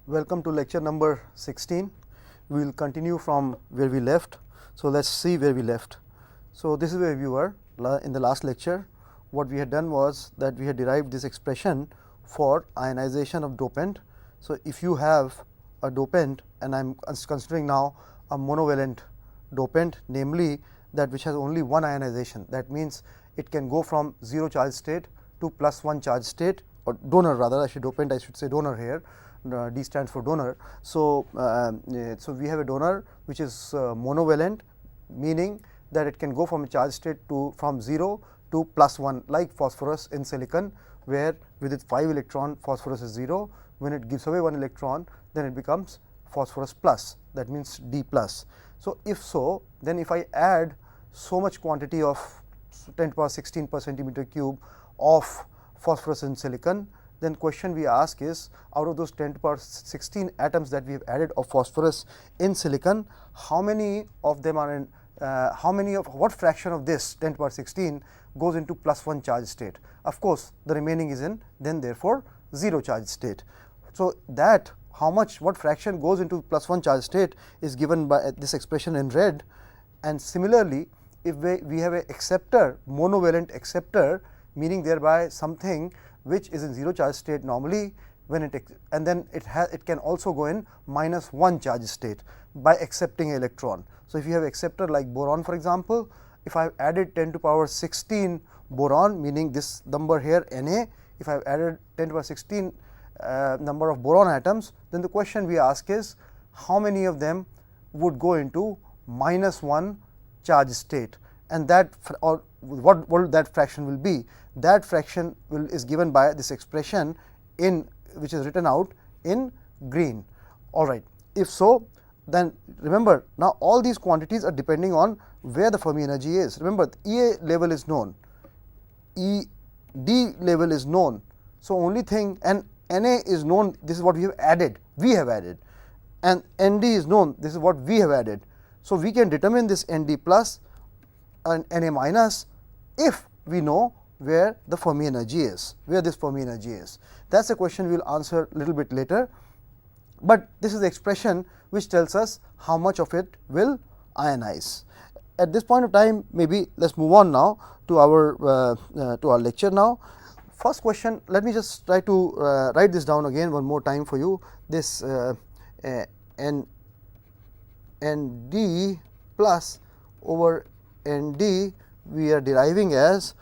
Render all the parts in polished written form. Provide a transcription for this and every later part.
Welcome to lecture number 16. We will continue from where we left. So, let us see where we left. So, this is where we were in the last lecture. What we had done was that we had derived this expression for ionization of dopant. So, if you have a dopant, and I am considering now a monovalent dopant, namely that which has only one ionization, that means it can go from 0 charge state to +1 charge state, or donor rather, I should say donor here. D stands for donor. So, so we have a donor which is monovalent, meaning that it can go from a charge state to from 0 to +1, like phosphorus in silicon, where with its 5 electron phosphorus is 0. When it gives away 1 electron, then it becomes phosphorus plus, that means D plus. So, if so, then if I add so much quantity of 10 to the power 16 per centimeter cube of phosphorus in silicon, then question we ask is, out of those 10 to the power 16 atoms that we have added of phosphorus in silicon, how many of them are in what fraction of this 10 to the power 16 goes into +1 charge state? Of course, the remaining is in then therefore 0 charge state. So, that what fraction goes into +1 charge state is given by this expression in red. And similarly, if we have a acceptor, monovalent acceptor, meaning thereby something which is in 0 charge state normally, when and then it can also go in -1 charge state by accepting an electron. So, if you have acceptor like boron, for example, if I have added 10 to the power 16 boron, meaning this number here Na, if I have added 10 to the power 16 number of boron atoms, then the question we ask is, how many of them would go into -1 charge state, and that, or what that fraction will be? That fraction is given by this expression in which is written out in green. All right. If so, then remember, now all these quantities are depending on where the Fermi energy is. Remember, Ea level is known, Ed level is known. So, only thing, and Na is known, this is what we have added, and Nd is known, this is what we have added. So, we can determine this Nd plus and Na minus if we know where the Fermi energy is, where this Fermi energy is. That is a question we will answer a little bit later, but this is the expression which tells us how much of it will ionize. At this point of time, maybe let us move on now to our lecture now. First question, let me just try to write this down again one more time for you. This Nd plus over Nd we are deriving as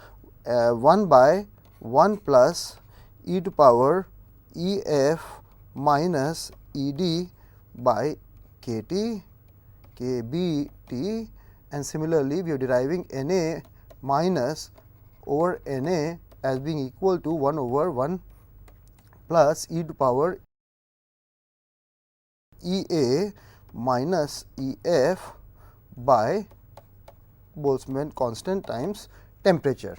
1 by 1 plus e to power Ef minus Ed by Kt, Kbt, and similarly we are deriving Na minus over Na as being equal to 1 over 1 plus e to power Ea minus Ef by Boltzmann constant times temperature.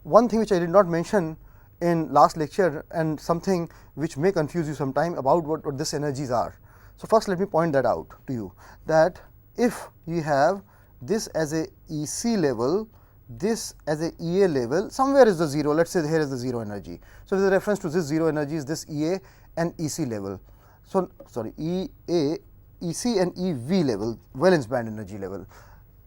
One thing which I did not mention in last lecture, and something which may confuse you sometime, about what these energies are. So, first let me point that out to you, that if you have this as a Ec level, this as a Ea level, somewhere is the 0, let us say here is the 0 energy. So, with reference to this 0 energy is this Ea and Ec level. So, sorry, Ea, Ec and Ev level, valence band energy level.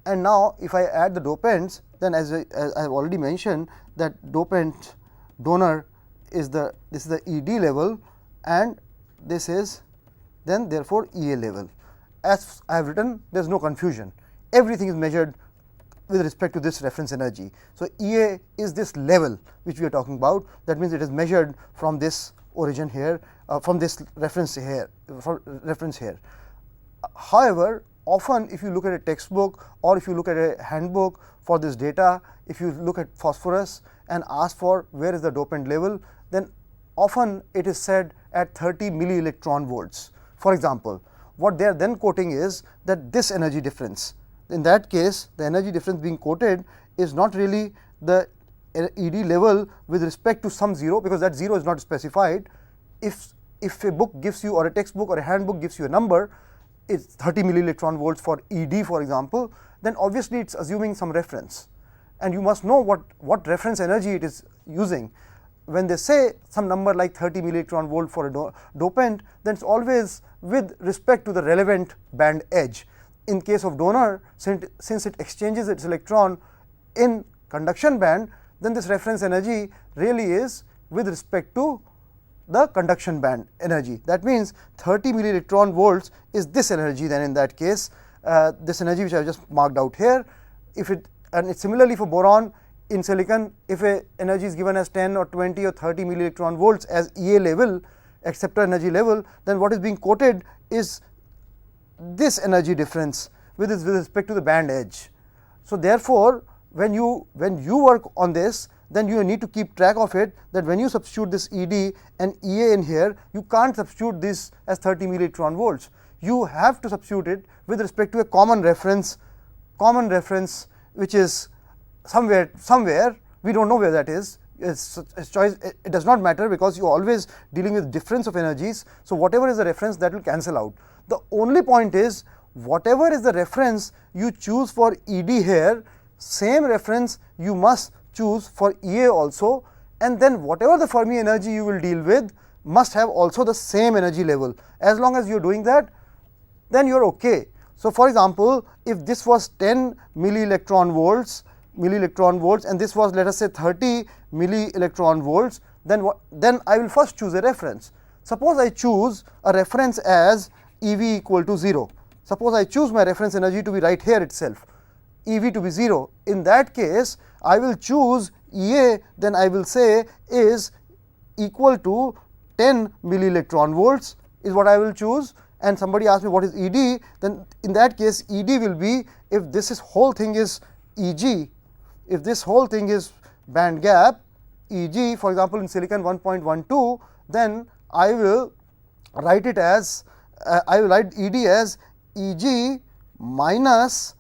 And now, if I add the dopants, then as I have already mentioned, that dopant donor is this is the Ed level, and this is then therefore Ea level. As I have written, there is no confusion, everything is measured with respect to this reference energy. So, Ea is this level which we are talking about, that means it is measured from this origin here, from this reference here, However, often if you look at a textbook or if you look at a handbook for this data, if you look at phosphorus and ask for where is the dopant level, then often it is said at 30 milli electron volts. For example, what they are then quoting is that this energy difference. In that case, the energy difference being quoted is not really the Ed level with respect to some 0, because that 0 is not specified. If a book gives you, or a textbook or a handbook gives you a number, it's 30 milli electron volts for Ed, for example, then obviously it is assuming some reference, and you must know what reference energy it is using. when they say some number like 30 milli-electron volt for a dopant, then it's always with respect to the relevant band edge. In case of donor, since it exchanges its electron in conduction band, then this reference energy really is with respect to the conduction band energy. That means 30 milli-electron volts is this energy, then in that case this energy which I have just marked out here. If it, and it's similarly for boron, in silicon, if a energy is given as 10 or 20 or 30 milli-electron volts as EA level, acceptor energy level, then what is being quoted is this energy difference with respect to the band edge. So therefore, when you work on this, then you need to keep track of it, that when you substitute this ED and EA in here, you can't substitute this as 30 milli-electron volts. You have to substitute it with respect to a common reference which is somewhere we don't know where that is. It's choice, it does not matter, because you are always dealing with difference of energies. So whatever is the reference, that will cancel out. The only point is, whatever is the reference you choose for ED here, same reference you must choose for EA also, and then whatever the Fermi energy you will deal with must have also the same energy level. As long as you are doing that, then you are okay. So for example, if this was 10 milli-electron volts and this was, let us say, 30 milli-electron volts, then I will first choose a reference. Suppose I choose a reference as EV equal to 0. Suppose I choose my reference energy to be right here itself, EV to be 0. In that case, I will choose EA, then I will say is equal to 10 milli-electron volts is what I will choose. And somebody asks me what is ED, then in that case ED will be, if this whole thing is EG, if this whole thing is band gap EG, for example in silicon 1.12, then I will write it as I will write ED as EG minus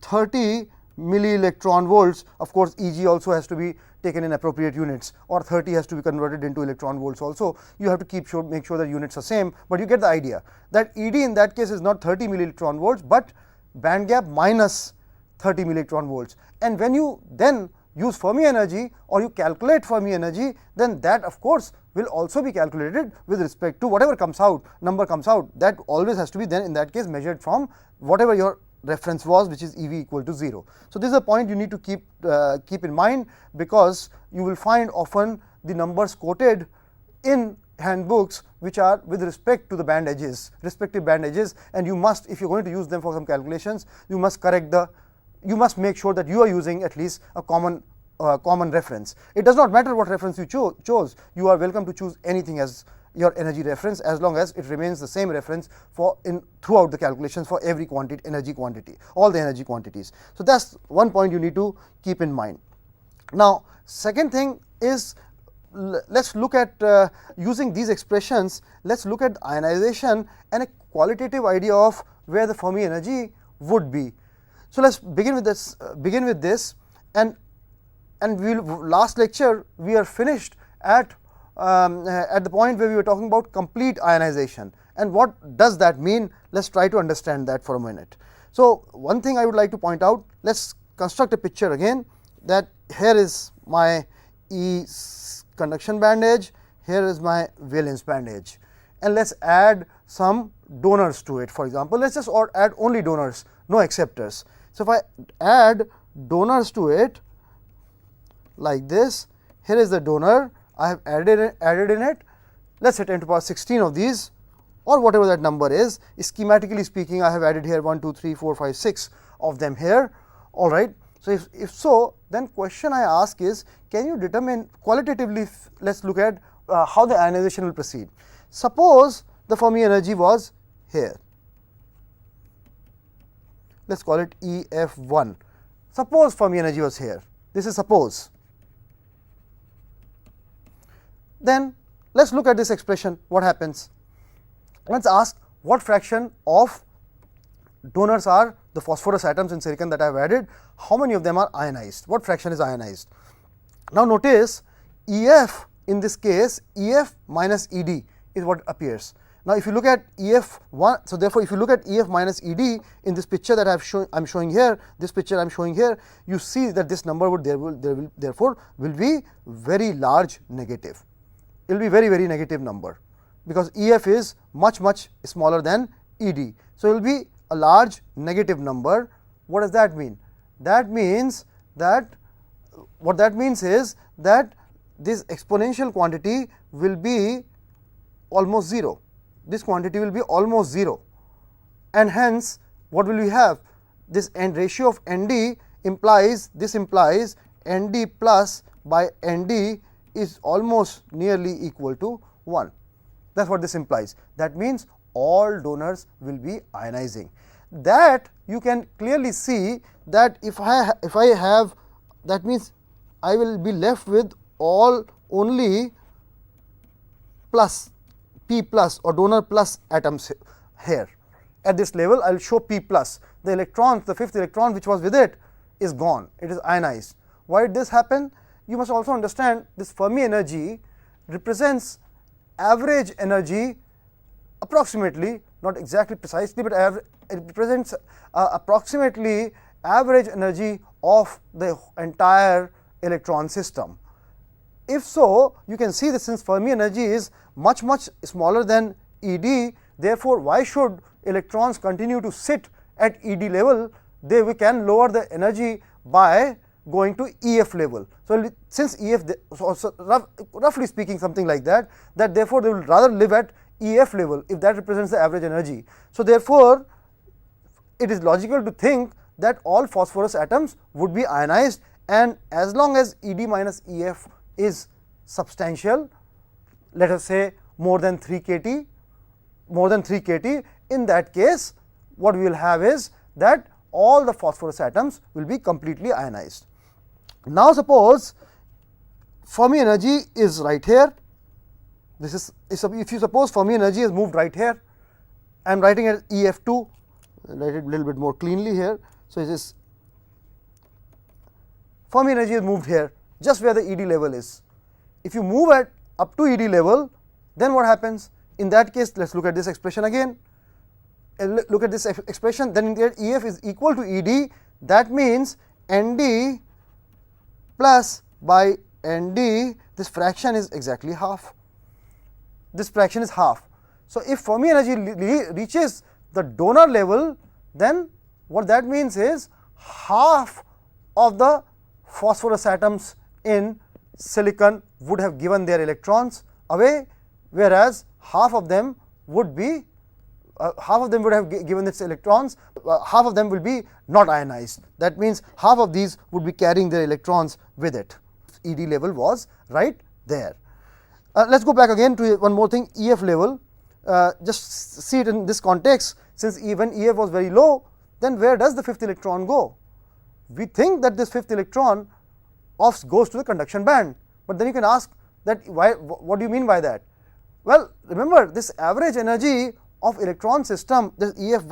30 milli-electron volts. Of course, EG also has to be taken in appropriate units, or 30 has to be converted into electron volts also. You have to make sure that units are same, but you get the idea that ED in that case is not 30 milli-electron volts, but band gap minus 30 milli-electron volts. And when you then use Fermi energy, or you calculate Fermi energy, then that of course will also be calculated with respect to whatever comes out, number comes out, that always has to be then in that case measured from whatever your reference was, which is EV equal to 0. So this is a point you need to keep in mind, because you will find often the numbers quoted in handbooks which are with respect to the band edges, respective band edges, and you must, if you are going to use them for some calculations, you must make sure that you are using at least a common reference. It does not matter what reference you chose, you are welcome to choose anything as your energy reference, as long as it remains the same reference throughout the calculations for every energy quantity, all the energy quantities. So that's one point you need to keep in mind. Now second thing is, let's look at using these expressions, let's look at ionization and a qualitative idea of where the Fermi energy would be. So let's begin with this, and last lecture we are finished at the point where we were talking about complete ionization, and what does that mean. Let's try to understand that for a minute. So one thing I would like to point out, let's construct a picture again, that here is my E conduction band edge, here is my valence band edge, and let's add some donors to it. For example, let's just add only donors, no acceptors. So if I add donors to it like this, here is the donor, I have added in it, let's say 10 to the power 16 of these, or whatever that number is. Schematically speaking, I have added here 1, 2, 3, 4, 5, 6 of them here. All right. So if so, then question I ask is, can you determine qualitatively? Let's look at how the ionization will proceed. Suppose the Fermi energy was here. Let's call it EF1. Suppose Fermi energy was here. This is suppose. Then let's look at this expression. What happens? Let's ask what fraction of donors are the phosphorus atoms in silicon that I have added. How many of them are ionized? What fraction is ionized? Now notice EF in this case, EF minus ED is what appears, Now, if you look at EF1, so therefore, if you look at EF minus ED in this picture that I am showing here, this picture I am showing here, you see that this number would therefore will be very large negative. It will be very negative number, because EF is much smaller than ED. So, it will be a large negative number. What does that mean? That means that what that means is that this exponential quantity will be almost 0. This quantity will be almost 0, and hence what will we have? This end ratio of ND implies ND plus by ND is almost nearly equal to 1. That is what this implies. That means all donors will be ionizing. That you can clearly see that if I have, that means I will be left with only plus P plus or donor plus atoms here. At this level, I will show P plus. The electrons, the fifth electron which was with it is gone, it is ionized. Why did this happen? You must also understand this Fermi energy represents average energy approximately, not exactly precisely, but it represents approximately average energy of the entire electron system. If so, you can see that since Fermi energy is much smaller than ED, therefore, why should electrons continue to sit at ED level? We can lower the energy by going to EF level. So, since EF, roughly speaking something like that, therefore, they will rather live at EF level if that represents the average energy. So, therefore, it is logical to think that all phosphorus atoms would be ionized, and as long as ED minus EF is substantial, let us say more than 3 kT, in that case what we will have is that all the phosphorus atoms will be completely ionized. Now, suppose Fermi energy is right here. This is, if you suppose Fermi energy is moved right here, I am writing it EF2, write it a little bit more cleanly here. So, it is Fermi energy is moved here, just where the ED level is. If you move up to ED level, then what happens? In that case, let us look at this expression again. Look at this expression, then in there EF is equal to ED. That means ND plus by ND, this fraction is exactly half. This fraction is half. So, if Fermi energy reaches the donor level, then what that means is half of the phosphorus atoms in silicon would have given their electrons away, whereas half of them would have given its electrons, half of them will be not ionized. That means half of these would be carrying their electrons with it. ED level was right there. Let us go back again to one more thing, EF level. Just see it in this context. Since when EF was very low, then where does the fifth electron go? We think that this fifth electron goes to the conduction band, but then you can ask that why, what do you mean by that? Well, remember this average energy of electron system, this EF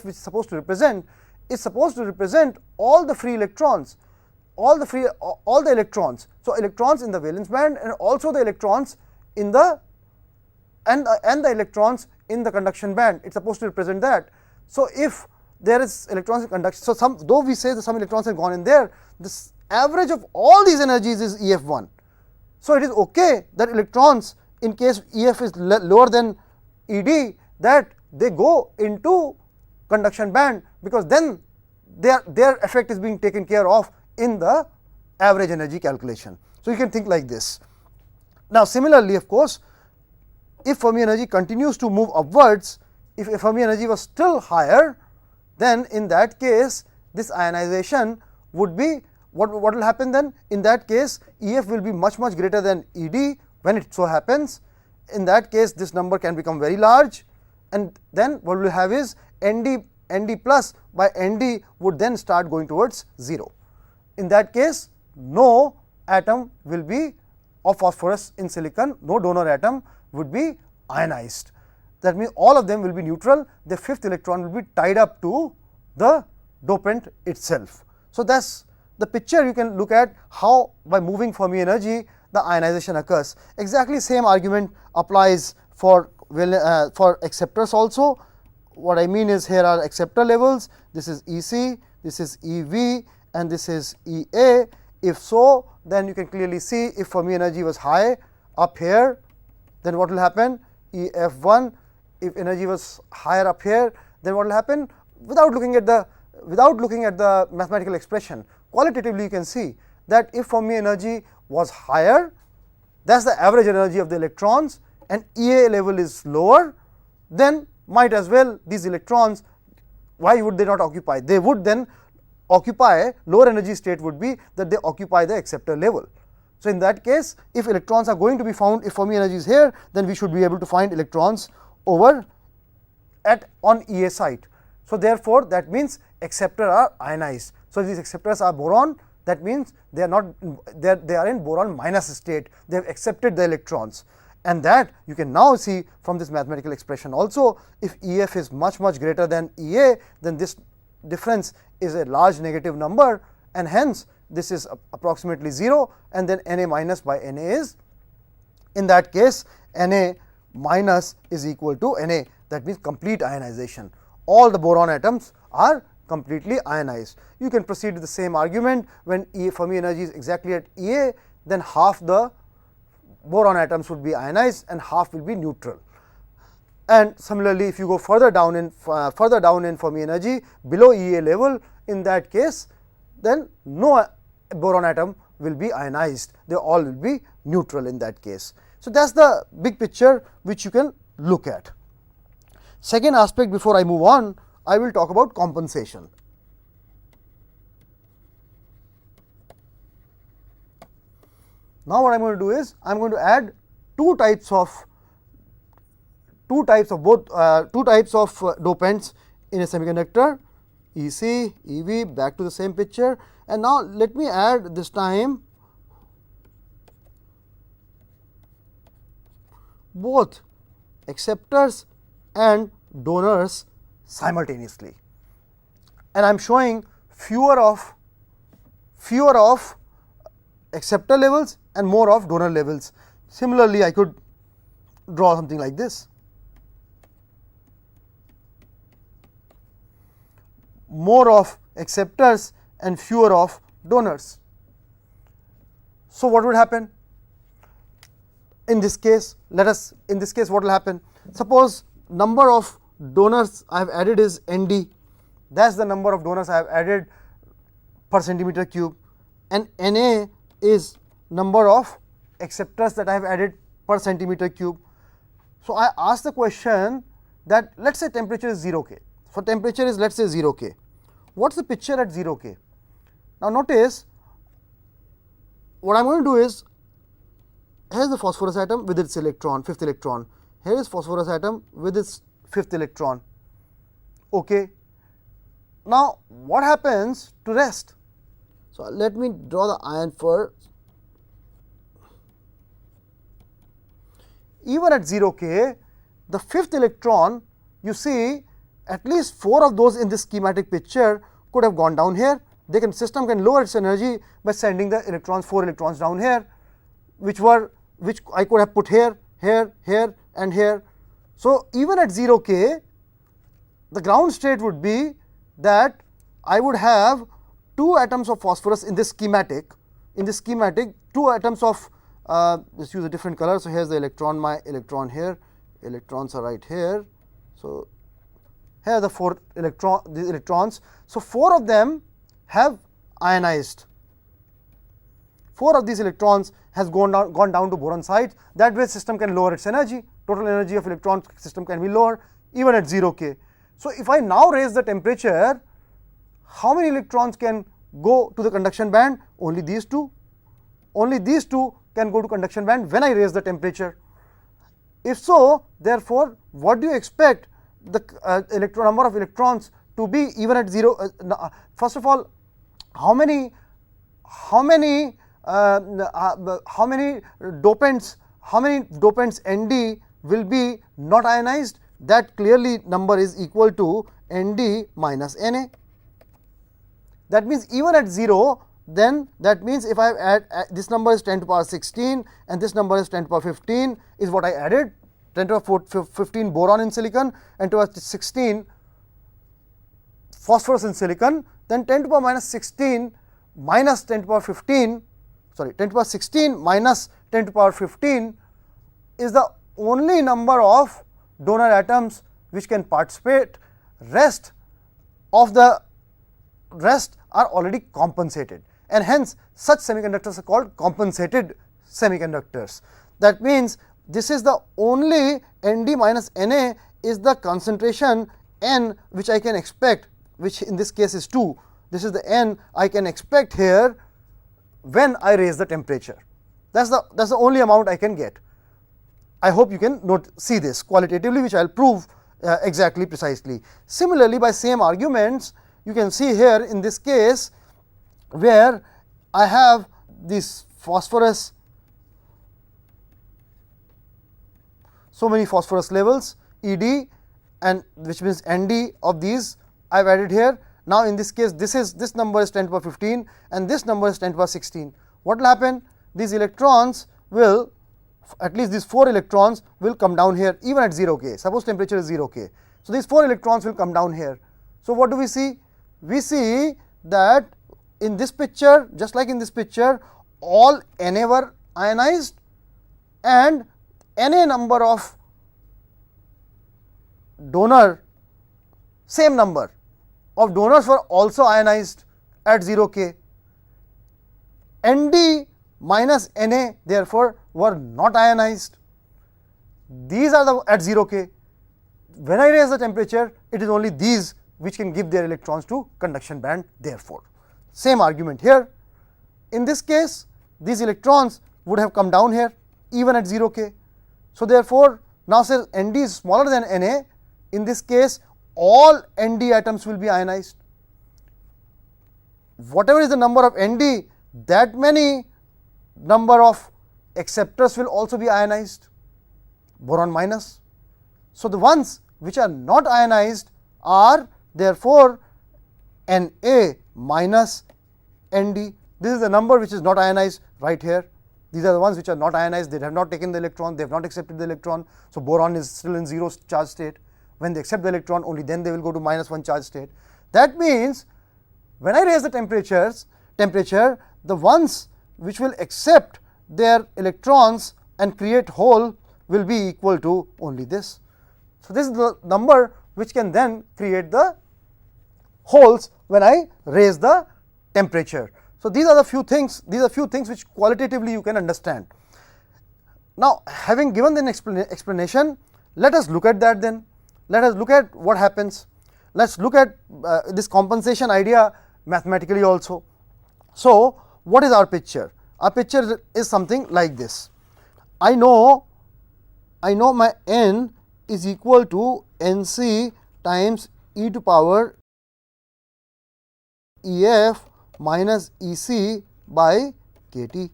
which is supposed to represent, is supposed to represent all the free electrons, all the electrons. So, electrons in the valence band and also the electrons in the and the electrons in the conduction band, it is supposed to represent that. So, if there is electrons in conduction, so though we say that some electrons have gone in there, this average of all these energies is EF1. So, it is okay that electrons, in case EF is lower than ED, that they go into conduction band, because then their effect is being taken care of in the average energy calculation. So, you can think like this. Now, similarly, of course, if Fermi energy continues to move upwards, if Fermi energy was still higher, then in that case this ionization would be, what will happen then? In that case, EF will be much greater than ED when it so happens. In that case, this number can become very large, and then what we will have is ND plus by ND would then start going towards 0. In that case, no atom will be of phosphorus in silicon, no donor atom would be ionized. That means all of them will be neutral, the fifth electron will be tied up to the dopant itself. So, that is the picture you can look at how by moving Fermi energy the ionization occurs. Exactly same argument applies for for acceptors also. What I mean is, here are acceptor levels, this is EC, this is EV, and this is EA. If so, then you can clearly see if Fermi energy was high up here, then what will happen? EF1. If energy was higher up here, then what will happen? Without looking at the mathematical expression, qualitatively you can see that if Fermi energy was higher, that is the average energy of the electrons, and EA level is lower, then might as well these electrons, why would they not occupy? They would then occupy, lower energy state would be that they occupy the acceptor level. So, in that case, if electrons are going to be found, if Fermi energy is here, then we should be able to find electrons over on EA site. So, therefore, that means acceptor are ionized. So, these acceptors are boron, that means they are not, they are in boron minus state, they have accepted the electrons, and that you can now see from this mathematical expression also. If EF is much greater than EA, then this difference is a large negative number, and hence this is approximately 0, and then Na minus by Na is, in that case, Na minus is equal to Na, that means complete ionization. All the boron atoms are completely ionized. You can proceed with the same argument. When Fermi energy is exactly at EA, then half the boron atoms would be ionized and half will be neutral. And similarly, if you go further down in Fermi energy below EA level, in that case, then no boron atom will be ionized, they all will be neutral in that case. So, that is the big picture which you can look at. Second aspect, before I move on, I will talk about compensation. Now, what I am going to do is, I am going to add two types of dopants in a semiconductor, EC, EV, back to the same picture. And now, let me add this time both acceptors and donors simultaneously, and I am showing fewer of acceptor levels and more of donor levels. Similarly, I could draw something like this. More of acceptors and fewer of donors. So, what would happen in this case? In this case, what will happen? Suppose number of donors I have added is ND, that is the number of donors I have added per centimeter cube, and Na is number of acceptors that I have added per centimeter cube. So, I ask the question that let us say temperature is 0 K. So, temperature is let us say 0 K. What is the picture at 0 K? Now, notice what I am going to do is, here is the phosphorus atom with its electron, fifth electron. Here is phosphorus atom with its fifth electron. Okay. Now, what happens to rest? So, let me draw the ion first. Even at 0 K, the fifth electron, you see at least 4 of those in this schematic picture could have gone down here. System can lower its energy by sending the electrons, 4 electrons down here, which I could have put here, here, here, and here. So, even at 0 K, the ground state would be that I would have 2 atoms of phosphorus in this schematic. In this schematic, 2 atoms of let's use a different color. So, here is the electron, my electron here, electrons are right here. So, here are the 4 electrons. So, 4 of them have ionized. 4 of these electrons has gone down to boron site. That way, system can lower its energy. Total energy of electron system can be lower even at 0 K. So, if I now raise the temperature, how many electrons can go to the conduction band? Only these 2. Only these 2 can go to conduction band when I raise the temperature. If so, therefore, what do you expect the number of electrons to be even at 0? First of all, how many dopants Nd will be not ionized? That clearly number is equal to Nd minus Na. That means even at 0, then that means if I add this number is 10 to the power 16 and this number is 10 to the power 15 is what I added. 10 to the power 15 boron in silicon and 10 to the power 16 phosphorus in silicon, then 10 to the power minus 16 minus 10 to the power 15, sorry, 10 to the power 16 minus 10 to the power 15 is the only number of donor atoms which can participate. Rest are already compensated, and hence such semiconductors are called compensated semiconductors. That means this is the only Nd minus Na is the concentration N which I can expect, which in this case is 2. This is the N I can expect here when I raise the temperature. That's the only amount I can get. I hope you can see this qualitatively, which I will prove exactly precisely. Similarly, by same arguments, you can see here in this case where I have this phosphorus, so many phosphorus levels Ed, and which means Nd of these I have added here. Now in this case, this number is 10 to the power 15 and this number is 10 to the power 16. What will happen? These electrons will, at least these 4 electrons will come down here even at 0 K. Suppose temperature is 0 K. So these 4 electrons will come down here. So what do we see? We see that in this picture, just like in this picture, all Na were ionized and Na number of donor, same number of donors were also ionized at 0 K. Nd minus Na therefore were not ionized. These are at 0 K. When I raise the temperature, it is only these which can give their electrons to conduction band. Therefore, same argument here. In this case, these electrons would have come down here even at 0 K. So therefore, now since Nd is smaller than Na, in this case all Nd atoms will be ionized. Whatever is the number of Nd, that many number of acceptors will also be ionized, boron minus. So the ones which are not ionized are therefore Na minus Nd. This is the number which is not ionized right here. These are the ones which are not ionized, they have not taken the electron, they have not accepted the electron. So boron is still in 0 charge state. When they accept the electron, only then they will go to -1 charge state. That means when I raise the temperature, the ones which will accept their electrons and create hole will be equal to only this. So this is the number which can then create the holes when I raise the temperature. So these are the few things, which qualitatively you can understand. Now having given an explanation, let us look at that then. Let us look at what happens. Let us look at this compensation idea mathematically also. So what is our picture? Our picture is something like this. I know my N is equal to Nc times e to power Ef minus Ec by Kt.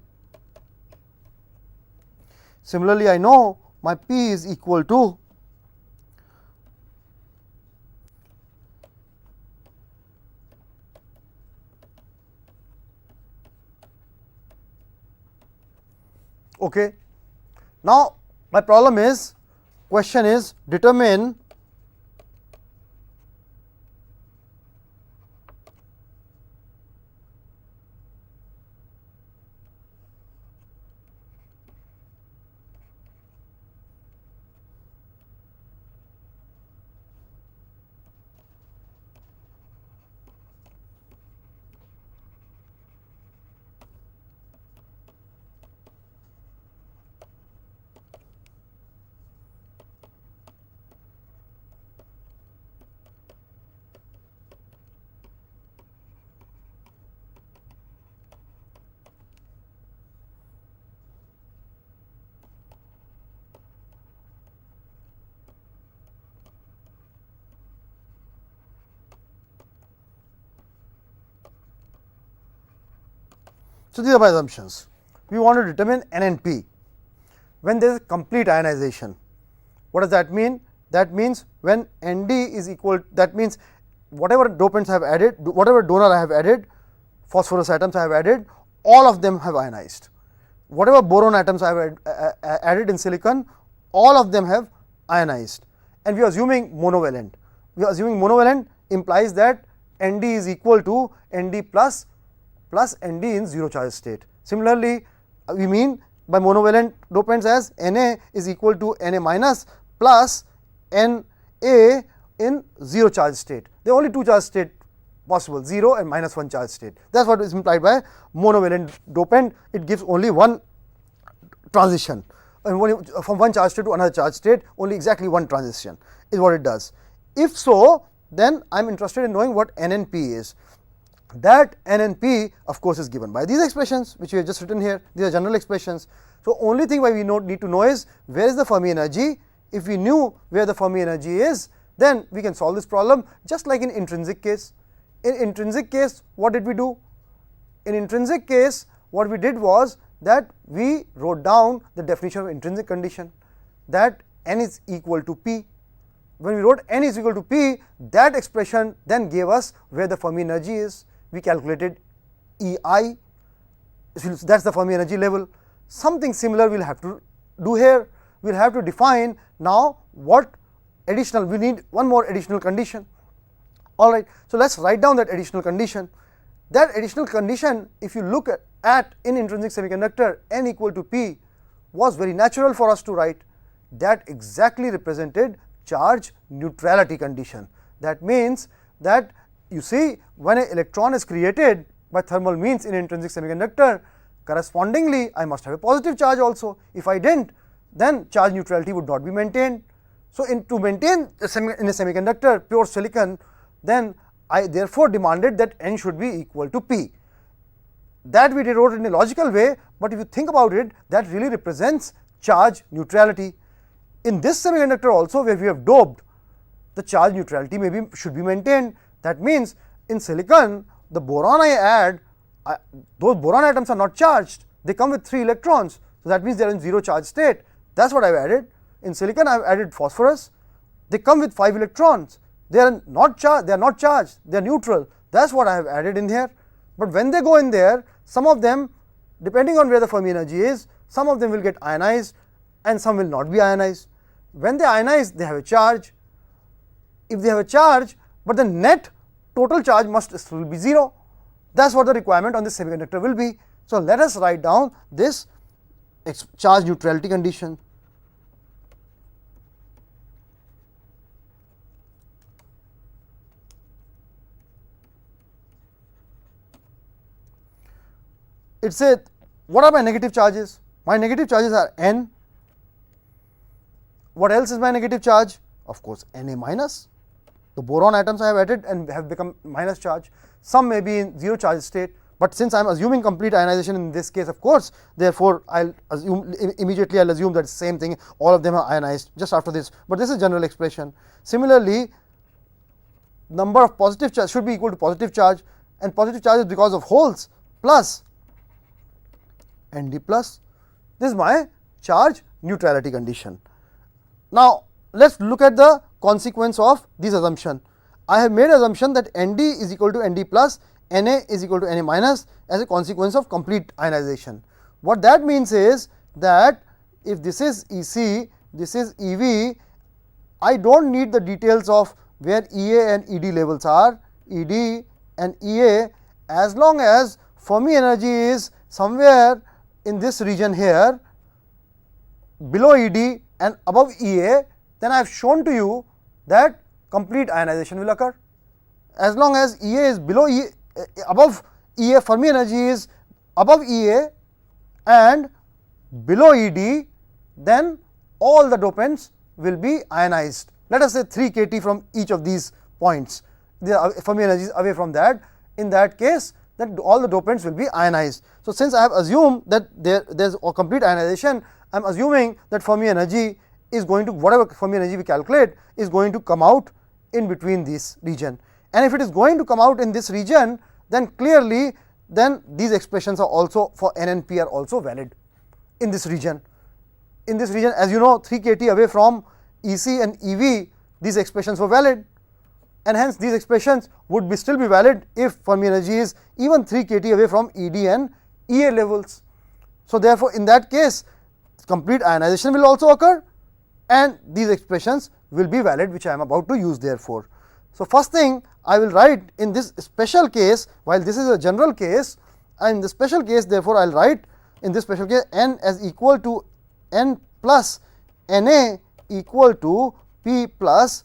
Similarly, I know my P is equal to okay. Now my question is determine so these are my assumptions. We want to determine N and P when there is complete ionization. What does that mean? That means when Nd is equal, that means whatever dopants I have added, whatever donor I have added, phosphorus atoms I have added, all of them have ionized. Whatever boron atoms I have added in silicon, all of them have ionized, and we are assuming monovalent. We are assuming monovalent implies that Nd is equal to Nd plus Nd in zero charge state. Similarly, we mean by monovalent dopants as Na is equal to Na minus plus Na in zero charge state. There are only two charge state possible, 0 and -1 charge state. That is what is implied by monovalent dopant. It gives only one transition, and from one charge state to another charge state, only exactly one transition is what it does. If so, then I am interested in knowing what NNP is. That NNP of course is given by these expressions which we have just written here. These are general expressions. So, only thing why we need to know is where is the Fermi energy. If we knew where the Fermi energy is, then we can solve this problem just like in intrinsic case. In intrinsic case, what did we do? In intrinsic case, what we did was that we wrote down the definition of intrinsic condition, that n is equal to p. When we wrote n is equal to p, that expression then gave us where the Fermi energy is. We calculated EI, that is the Fermi energy level. Something similar we will have to do here. We will have to define now what additional, we need one more additional condition. Alright, so let us write down that additional condition. That additional condition, if you look at in intrinsic semiconductor, n equal to p, was very natural for us to write. That exactly represented charge neutrality condition. That means that you see, when an electron is created by thermal means in intrinsic semiconductor, correspondingly I must have a positive charge also. If I didn't, then charge neutrality would not be maintained. So, to maintain in a semiconductor pure silicon, then I therefore demanded that n should be equal to p. That we wrote in a logical way, but if you think about it, that really represents charge neutrality. In this semiconductor also, where we have doped, the charge neutrality should be maintained. That means in silicon, the boron I add, those boron atoms are not charged, they come with 3 electrons. So, that means they are in zero charge state. That is what I have added. In silicon, I have added phosphorus, they come with 5 electrons, they are not charged, they are neutral. That is what I have added in here. But when they go in there, some of them, depending on where the Fermi energy is, some of them will get ionized and some will not be ionized. When they ionize, they have a charge. If they have a charge, but the net total charge must still be 0. That is what the requirement on this semiconductor will be. So, let us write down this charge neutrality condition. It said, what are my negative charges? My negative charges are n. What else is my negative charge? Of course, Na minus. The boron atoms I have added and have become minus charge. Some may be in zero charge state, but since I am assuming complete ionization in this case, of course, therefore, I will assume immediately I will assume that same thing, all of them are ionized just after this, but this is general expression. Similarly, number of positive charge should be equal to positive charge, and positive charge is because of holes plus Nd plus. This is my charge neutrality condition. Now, let us look at the consequence of this assumption. I have made assumption that Nd is equal to Nd plus, Na is equal to Na minus as a consequence of complete ionization. What that means is that if this is Ec, this is Ev, I do not need the details of where Ea and Ed levels are, Ed and Ea, as long as Fermi energy is somewhere in this region here below Ed and above Ea, then I have shown to you that complete ionization will occur. As long as Ea is below above Ea, Fermi energy is above Ea and below Ed, then all the dopants will be ionized. Let us say 3 kT from each of these points, the Fermi energy is away from that. In that case, that all the dopants will be ionized. So, since I have assumed that there is a complete ionization, I am assuming that Fermi energy is going to, whatever Fermi energy we calculate, is going to come out in between this region. And if it is going to come out in this region, then clearly then these expressions are also for N and P are also valid in this region. In this region, as you know, 3 kT away from Ec and Ev, these expressions were valid, and hence these expressions would still be valid if Fermi energy is even 3 kT away from Ed and Ea levels. So, therefore, in that case complete ionization will also occur, and these expressions will be valid, which I am about to use therefore. So, first thing I will write in this special case, while this is a general case, and in the special case therefore, I will write in this special case n as equal to n plus Na equal to P plus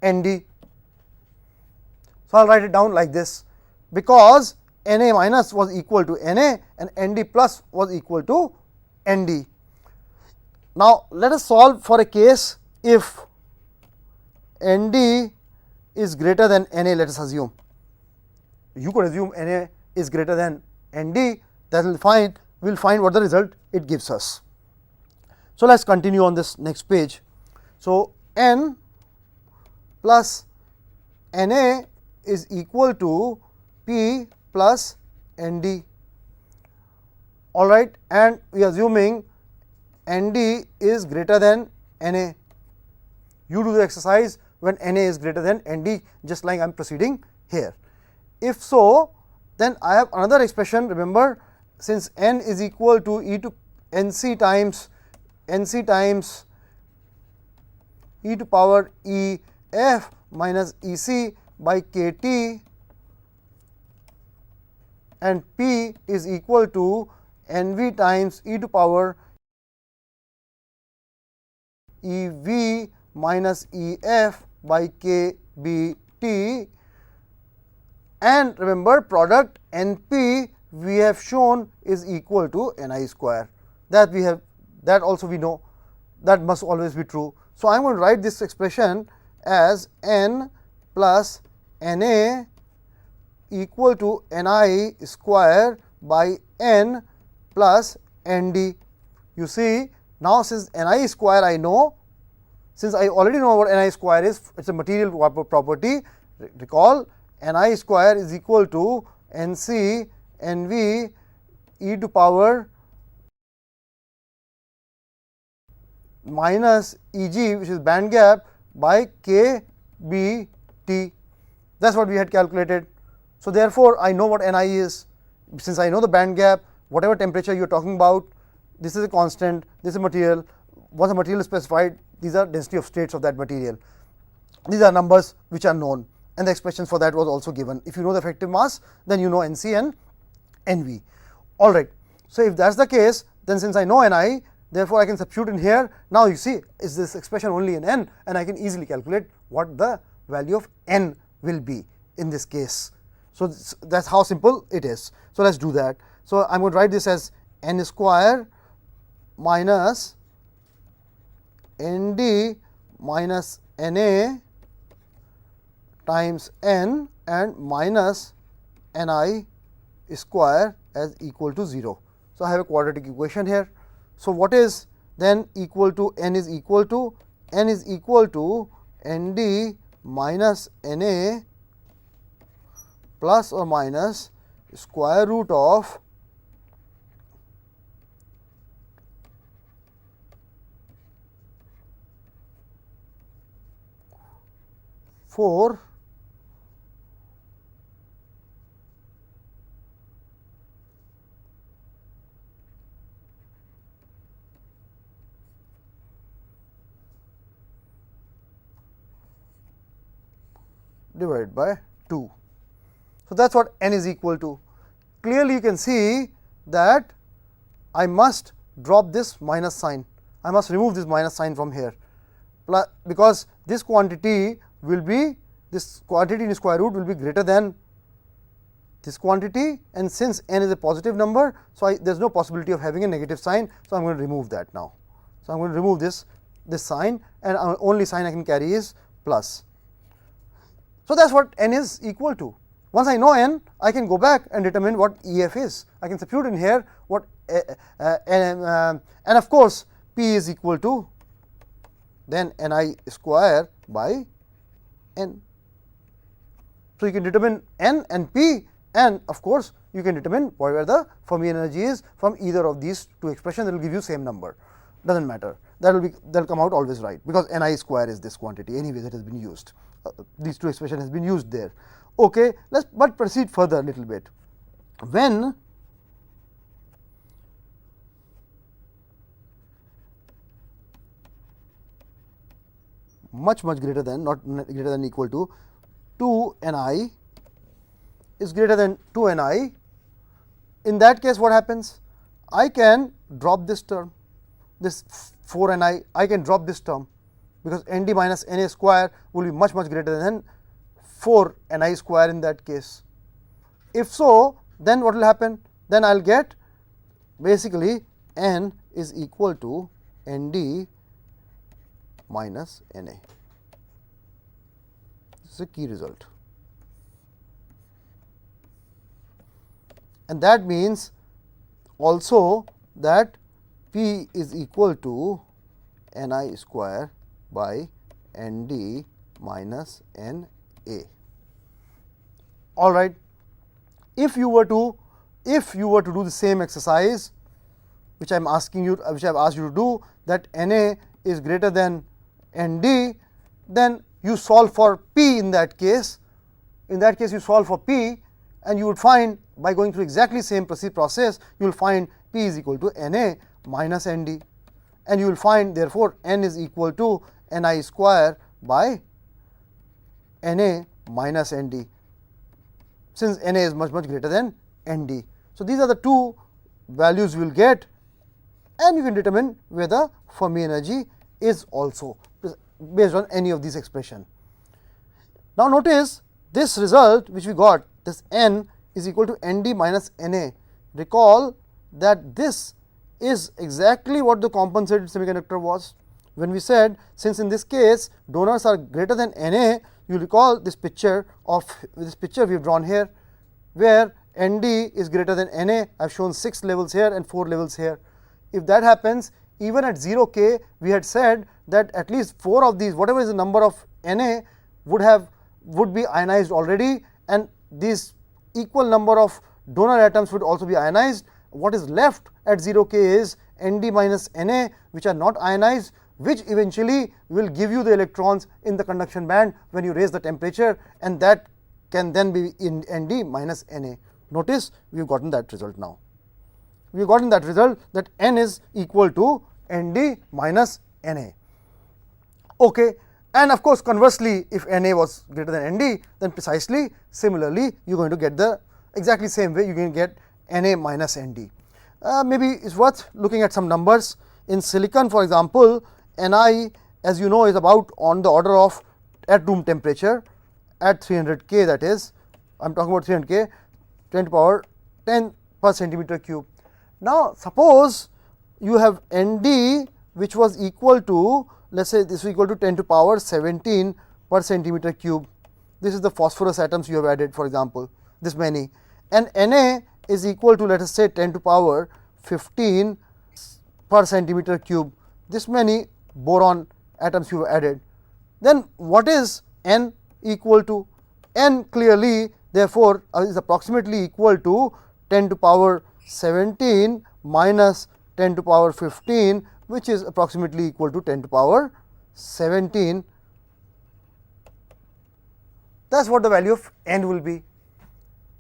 Nd. So, I will write it down like this, because Na minus was equal to Na and Nd plus was equal to Nd. Now, let us solve for a case if Nd is greater than Na, let us assume. You could assume Na is greater than Nd, that will find, we will find what the result it gives us. So, let us continue on this next page. So, n plus Na is equal to P plus Nd, all right, and we are assuming Nd is greater than Na. You do the exercise when Na is greater than Nd, just like I am proceeding here. If so, then I have another expression. Remember, since n is equal to e to nc times e to power E f minus E c by k t, and P is equal to n v times e to power E v minus E f by k b t, and remember product N p we have shown is equal to N I square. That we have, that also we know, that must always be true. So, I am going to write this expression as n plus Na equal to Ni square by n plus Nd. You see, now since Ni square I know, since I already know what Ni square is, it is a material property. Recall, Ni square is equal to Nc Nv e to power minus Eg, which is band gap, by k b t. That is what we had calculated. So, therefore, I know what Ni is. Since I know the band gap, whatever temperature you are talking about, this is a constant, this is a material. Once a material is specified, these are density of states of that material. These are numbers which are known, and the expressions for that was also given. If you know the effective mass, then you know Nc and Nv. All right. So, if that is the case, then since I know Ni, therefore, I can substitute in here. Now, you see, is this expression only in n, and I can easily calculate what the value of n will be in this case. So, that is how simple it is. So, let us do that. So, I am going to write this as n square minus Nd minus Na times n and minus Ni square as equal to 0. So, I have a quadratic equation here. So, what is then equal to n is equal to Nd minus Na plus or minus square root of four divided by 2. So, that is what n is equal to. Clearly, you can see that I must drop this minus sign. I must remove this minus sign from here, because this quantity will be, this quantity in square root will be greater than this quantity, and since n is a positive number, so there is no possibility of having a negative sign. So, I am going to remove that now. So, I am going to remove this sign, and only sign I can carry is plus. So, that is what n is equal to. Once I know n, I can go back and determine what Ef is. I can substitute in here what and of course, P is equal to then Ni square by n. So, you can determine n and P, and of course, you can determine whatever the Fermi energy is from either of these two expressions. That will give you same number, does not matter, that will come out always right, because Ni square is this quantity anyway that has been used. These two expressions has been used there. Okay, let us but proceed further a little bit. When much greater than, not greater than, equal to 2 Ni is greater than 2 Ni, in that case what happens? I can drop this term, this 4 Ni, I can drop this term, because Nd minus Na square will be much greater than 4 Ni square in that case. If so, then what will happen? Then I will get basically N is equal to Nd minus Na. This is a key result. And that means also that P is equal to Ni square by Nd minus Na. All right. If you were to do the same exercise which I am asking you, which I have asked you to do, that Na is greater than Nd, then you solve for P in that case. In that case, you solve for P, and you would find, by going through exactly same process, you will find P is equal to Na minus Nd, and you will find therefore N is equal to Ni square by Na minus Nd, since Na is much greater than Nd. So, these are the two values you will get, and you can determine where the Fermi energy is also based on any of these expression. Now, notice this result which we got, this N is equal to Nd minus Na. Recall that this is exactly what the compensated semiconductor was. When we said, since in this case donors are greater than Na, you recall this picture we have drawn here, where Nd is greater than Na. I have shown 6 levels here and 4 levels here. If that happens, even at 0 k, we had said that at least 4 of these, whatever is the number of Na, would be ionized already, and these equal number of donor atoms would also be ionized. What is left at 0 k is Nd minus Na, which are not ionized, which eventually will give you the electrons in the conduction band when you raise the temperature, and that can then be in Nd minus Na. Notice we have gotten that result now. We have gotten that result that N is equal to Nd minus Na. Okay. And of course, conversely, if Na was greater than Nd, then precisely similarly you are going to get the exactly same way you can get Na minus Nd. Maybe it is worth looking at some numbers. In silicon, for example, Ni, as you know, is about on the order of, at room temperature, at 300 K, that is, I am talking about 300 K, 10 to power 10 per centimeter cube. Now, suppose you have Nd which was equal to, let us say this is equal to 10 to power 17 per centimeter cube. This is the phosphorus atoms you have added, for example, this many, and Na is equal to, let us say, 10 to power 15 per centimeter cube, this many boron atoms you have added. Then what is N equal to? N clearly therefore is approximately equal to 10 to power 17 minus 10 to power 15, which is approximately equal to 10 to power 17. That is what the value of N will be.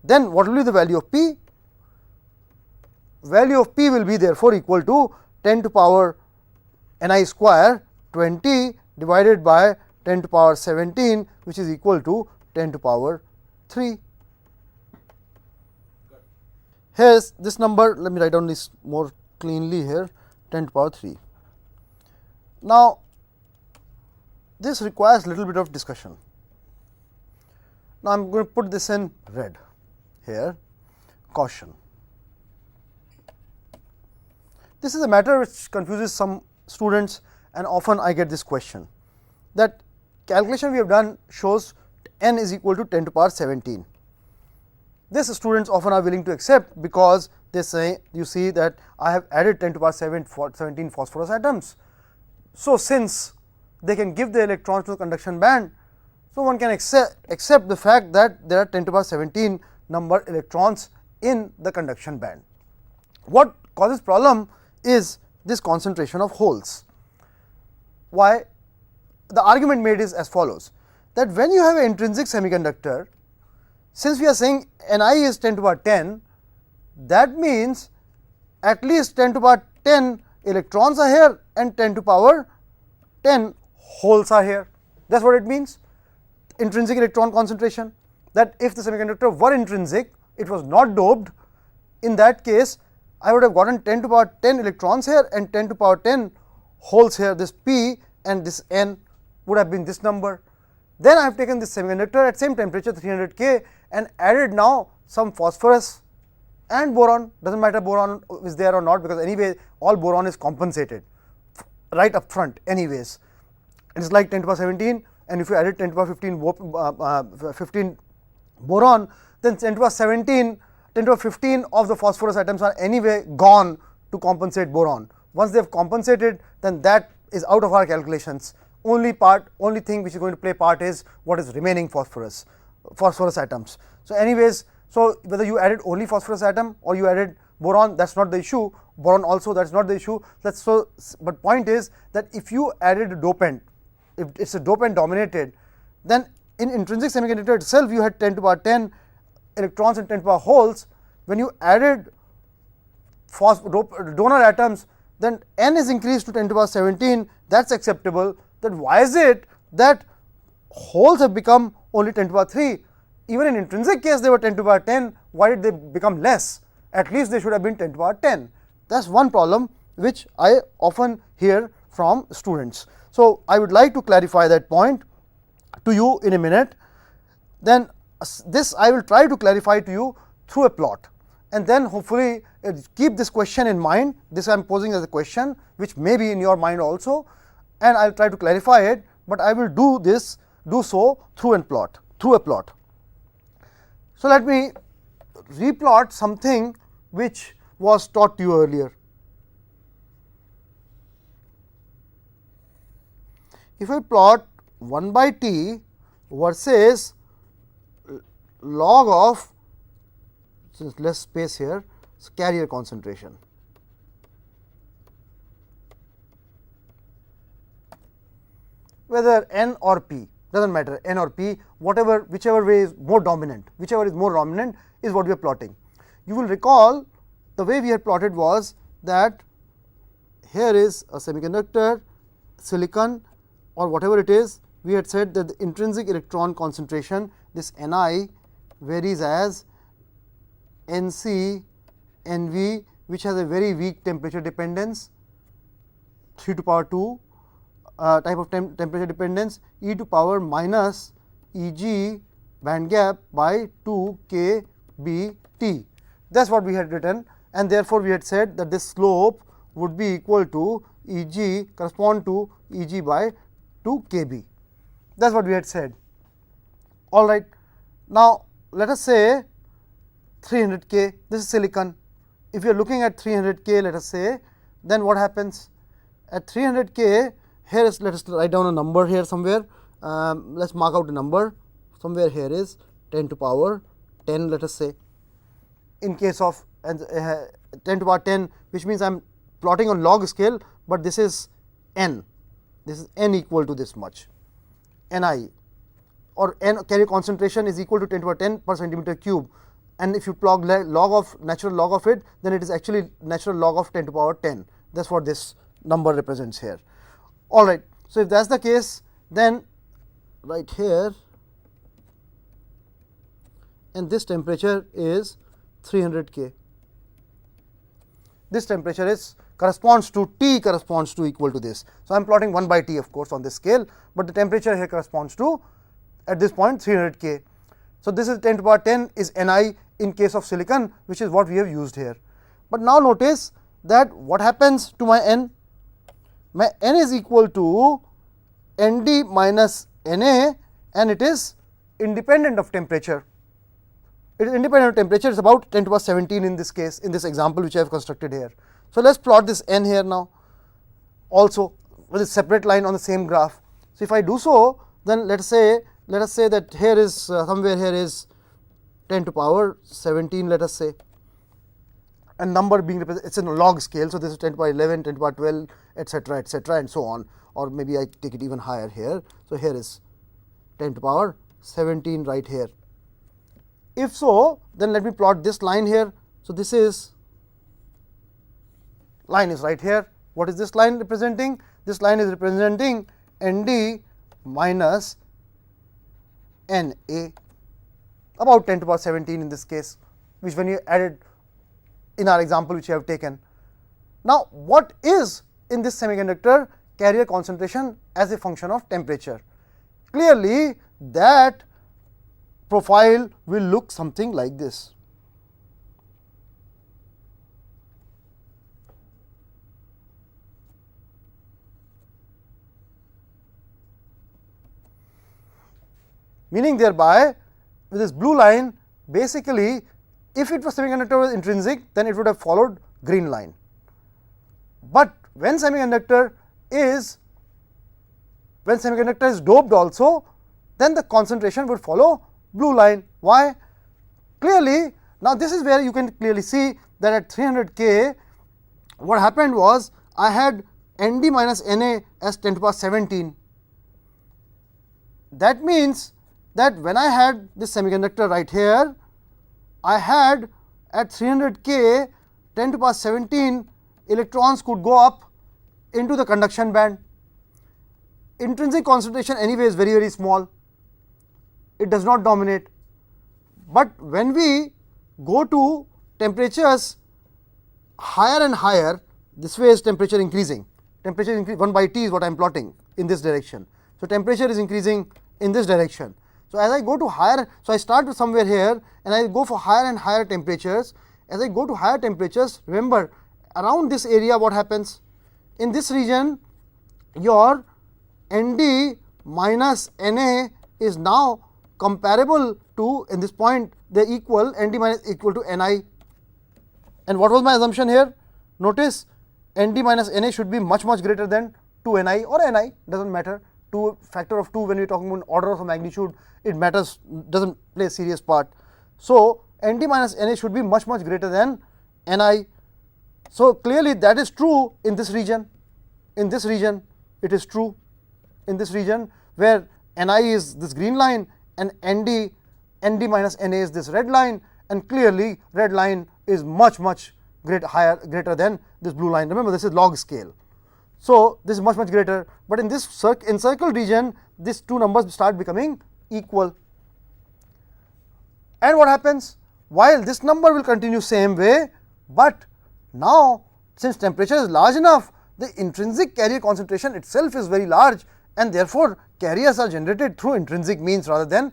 Then what will be the value of P? Value of P will be therefore equal to 10 to power Ni square 20 divided by 10 to power 17, which is equal to 10 to power 3. Here is this number, let me write down this more cleanly here, 10 to power 3. Now, this requires little bit of discussion. Now, I am going to put this in red here, caution. This is a matter which confuses some students, and often I get this question, that calculation we have done shows N is equal to 10 to power 17. This students often are willing to accept, because they say, you see that I have added 10 to power 17 phosphorus atoms. So, since they can give the electrons to the conduction band, so one can accept the fact that there are 10 to power 17 number electrons in the conduction band. What causes problem is this concentration of holes. Why? The argument made is as follows, that when you have an intrinsic semiconductor, since we are saying Ni is 10 to power 10, that means at least 10 to power 10 electrons are here and 10 to power 10 holes are here. That is what it means, intrinsic electron concentration, that if the semiconductor were intrinsic, it was not doped, in that case I would have gotten 10 to the power 10 electrons here and 10 to the power 10 holes here, this p and this n would have been this number. Then I have taken this semiconductor at same temperature 300 K and added now some phosphorus and boron, does not matter boron is there or not, because anyway all boron is compensated right up front anyways. It is like 10 to the power 17, and if you added 10 to the power 15 boron, then 10 to the power 17, 10 to the power 15 of the phosphorus atoms are anyway gone to compensate boron. Once they have compensated, then that is out of our calculations. Only thing which is going to play part is what is remaining phosphorus atoms. So anyways, so whether you added only phosphorus atom or you added boron, that is not the issue, boron also, that is not the issue. But point is that if you added a dopant, if it is a dopant dominated, then in intrinsic semiconductor itself you had 10 to the power 10 electrons and 10 to the power holes. When you added donor atoms, then n is increased to 10 to the power 17, that is acceptable. Then why is it that holes have become only 10 to the power 3? Even in intrinsic case they were 10 to the power 10, why did they become less? At least they should have been 10 to the power 10. That is one problem which I often hear from students. So I would like to clarify that point to you in a minute. Then this I will try to clarify to you through a plot, and then hopefully keep this question in mind. This I am posing as a question which may be in your mind also, and I will try to clarify it, but I will do so through a plot. So let me replot something which was taught to you earlier. If I plot 1 by T versus log of, since less space here, carrier concentration. Whether n or p, does not matter, n or p, whichever way is more dominant, is what we are plotting. You will recall the way we had plotted was that here is a semiconductor, silicon or whatever it is. We had said that the intrinsic electron concentration, this Ni varies as Nc, Nv, which has a very weak temperature dependence, 3 to the power 2 type of temperature dependence, e to the power minus Eg band gap by 2 kBt. That is what we had written, and therefore we had said that this slope would be equal to Eg, correspond to Eg by 2 kb. That is what we had said. All right. Now let us say 300 K, this is silicon. If you are looking at 300 K, let us say, then what happens at 300 K? Here is, let us write down a number here somewhere. Let us mark out a number somewhere. Here is 10 to the power 10, let us say, in case of 10 to the power 10, which means I am plotting on log scale, but this is n, this is n equal to this much, Ni, or n carrier concentration is equal to 10 to the power 10 per centimeter cube, and if you plug natural log of it, then it is actually natural log of 10 to the power 10. That is what this number represents here. All right. So if that is the case, then right here, and this temperature is 300 K. This temperature is corresponds to T, corresponds to equal to this. So I am plotting 1 by T of course on this scale, but the temperature here corresponds to at this point 300 K. So this is 10 to the power 10 is Ni in case of silicon, which is what we have used here. But now notice that what happens to my n? My n is equal to Nd minus Na, and it is independent of temperature. It is independent of temperature, it is about 10 to the power 17 in this case, in this example which I have constructed here. So let us plot this n here now also with a separate line on the same graph. So if I do so, then let us say that here is somewhere here is 10 to the power 17, let us say, and number being represented, it is in a log scale. So this is 10 to the power 11, 10 to the power 12, etc., and so on, or maybe I take it even higher here. So here is 10 to the power 17 right here. If so, then let me plot this line here. So this is line is right here. What is this line representing? This line is representing Nd minus Na, about 10 to the power 17 in this case, which when you added in our example which you have taken. Now, what is in this semiconductor carrier concentration as a function of temperature? Clearly, that profile will look something like this. Meaning thereby, with this blue line, basically if it was semiconductor was intrinsic, then it would have followed green line. But when semiconductor is doped also, then the concentration would follow blue line. Why? Clearly, now this is where you can clearly see that at 300 K, what happened was I had Nd minus Na as 10 to the power 17. That means that when I had this semiconductor right here, I had at 300 K 10 to the power 17 electrons could go up into the conduction band. Intrinsic concentration anyway is very small, it does not dominate. But when we go to temperatures higher and higher, this way is temperature increasing. Temperature increase 1 by T is what I am plotting in this direction. So, temperature is increasing in this direction. So, as I go to higher, so I start with somewhere here and I go for higher and higher temperatures. As I go to higher temperatures, remember around this area what happens? In this region, your Nd minus Na is now comparable to, in this point they equal, Nd minus equal to Ni. And what was my assumption here? Notice Nd minus Na should be much greater than 2 Ni or Ni, does not matter. 2 factor of 2 when we are talking about order of magnitude, it matters, does not play a serious part. So, Nd minus Na should be much greater than Ni. So, clearly that is true in this region. In this region it is true, in this region where Ni is this green line and Nd minus Na is this red line, and clearly red line is much greater than this blue line. Remember, this is log scale. So, this is much greater, but in this encircled region, these two numbers start becoming equal. And what happens? While this number will continue same way, but now since temperature is large enough, the intrinsic carrier concentration itself is very large, and therefore carriers are generated through intrinsic means rather than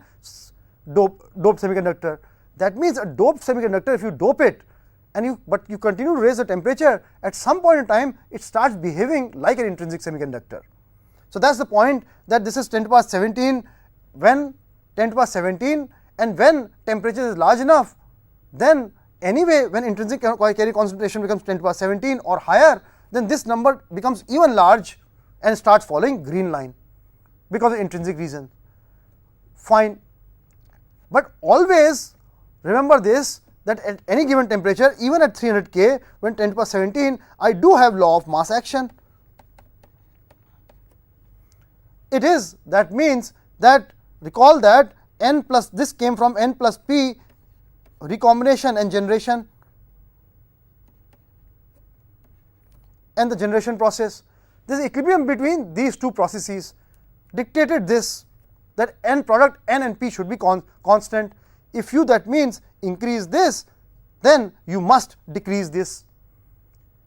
doped semiconductor. That means a doped semiconductor, if you dope it and you continue to raise the temperature, at some point in time it starts behaving like an intrinsic semiconductor. So, that is the point, that this is 10 to the power 17, when 10 to the power 17, and when temperature is large enough, then anyway when intrinsic carrier concentration becomes 10 to the power 17 or higher, then this number becomes even large and starts following green line because of intrinsic reason. Fine, but always remember this, that at any given temperature, even at 300 K, when 10 to the power 17, I do have law of mass action. It is, that means that, recall that n plus, this came from n plus p recombination and generation and the generation process. This equilibrium between these two processes dictated this, that n product n and p should be constant. If you, that means, increase this, then you must decrease this.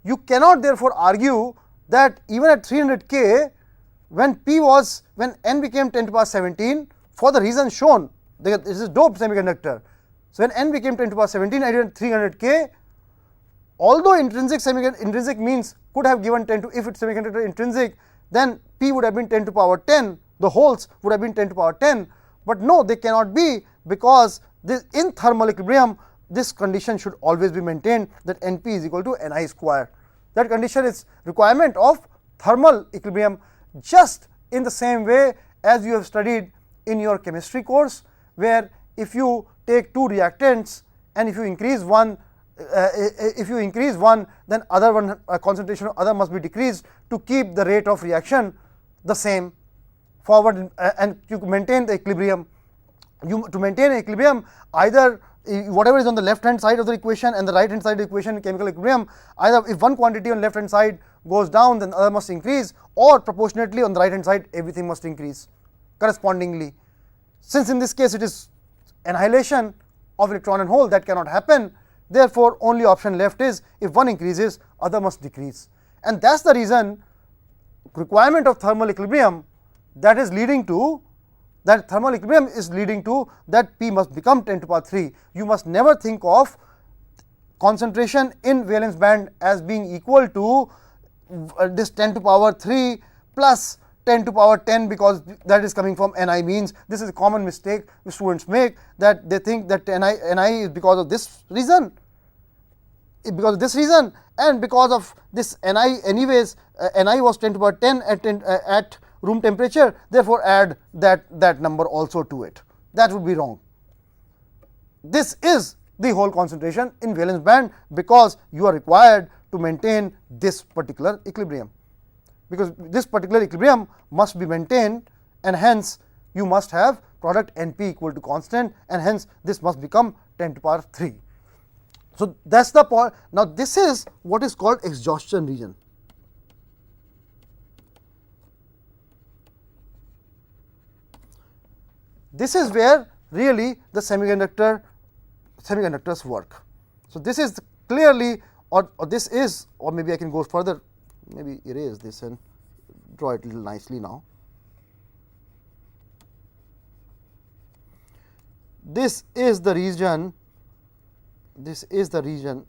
You cannot therefore argue that even at 300 K, when n became 10 to the power 17, for the reason shown, this is doped semiconductor. So, when n became 10 to the power 17 at 300 K, although intrinsic means could have given 10 to, if its semiconductor intrinsic, then P would have been 10 to the power 10, the holes would have been 10 to the power 10, but no, they cannot be, because this, in thermal equilibrium, this condition should always be maintained, that Np is equal to Ni square. That condition is requirement of thermal equilibrium, just in the same way as you have studied in your chemistry course, where if you take two reactants and if you increase one, then other one concentration of other must be decreased to keep the rate of reaction the same forward, and you maintain the equilibrium. To maintain an equilibrium, either whatever is on the left hand side of the equation and the right hand side of the equation in chemical equilibrium, either if one quantity on left hand side goes down, then the other must increase, or proportionately on the right hand side everything must increase. correspondingly. Since in this case it is annihilation of electron and hole, that cannot happen. Therefore, only option left is if one increases, other must decrease, and that is the reason requirement of thermal equilibrium that is leading to that thermal equilibrium is leading to that P must become 10 to the power 3. You must never think of concentration in valence band as being equal to this 10 to the power 3 plus 10 to the power 10, because that is coming from Ni means. This is a common mistake students make, that they think that Ni is because of this reason, and because of this Ni anyways, Ni was 10 to the power 10 at room temperature, therefore add that number also to it. That would be wrong. This is the whole concentration in valence band, because you are required to maintain this particular equilibrium, because this particular equilibrium must be maintained, and hence you must have product Np equal to constant, and hence this must become 10 to the power 3. So, that is the point. Now, this is what is called exhaustion region. This is where really the semiconductors work. So, this is clearly, or this is, or maybe I can go further, maybe erase this and draw it a little nicely now. This is the region, this is the region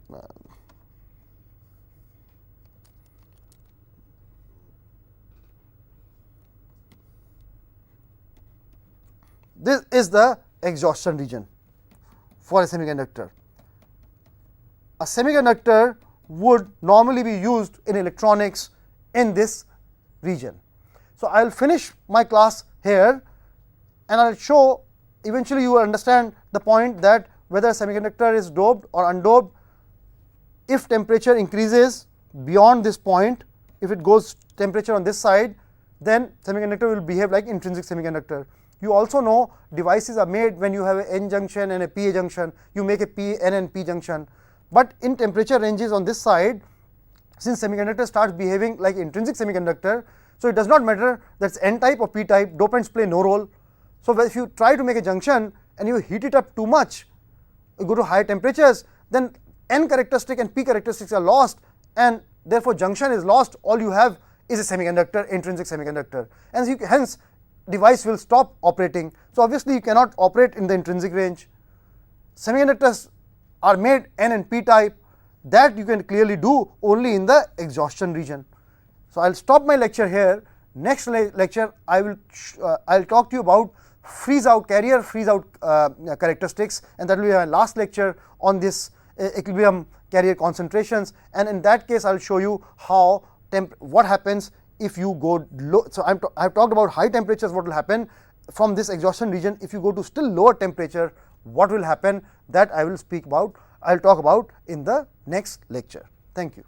this is the exhaustion region for a semiconductor. A semiconductor would normally be used in electronics in this region. So, I will finish my class here, and I will show, eventually you will understand the point that whether a semiconductor is doped or undoped, if temperature increases beyond this point, if it goes temperature on this side, then semiconductor will behave like intrinsic semiconductor. You also know devices are made when you have an N junction and a PA junction, you make a N and P junction, but in temperature ranges on this side, since semiconductor starts behaving like intrinsic semiconductor, so it does not matter that is N type or P type, dopants play no role. So, if you try to make a junction and you heat it up too much, you go to high temperatures, then N characteristic and P characteristics are lost, and therefore junction is lost. All you have is a semiconductor, intrinsic semiconductor, and hence device will stop operating. So, obviously you cannot operate in the intrinsic range. Semiconductors are made N and P type, that you can clearly do only in the exhaustion region. So, I will stop my lecture here. Next lecture I will talk to you about freeze out carrier freeze out characteristics, and that will be my last lecture on this equilibrium carrier concentrations, and in that case I will show you how what happens if you go low. So, I have talked about high temperatures, what will happen from this exhaustion region. If you go to still lower temperature, what will happen, that I will speak about, I will talk about in the next lecture. Thank you.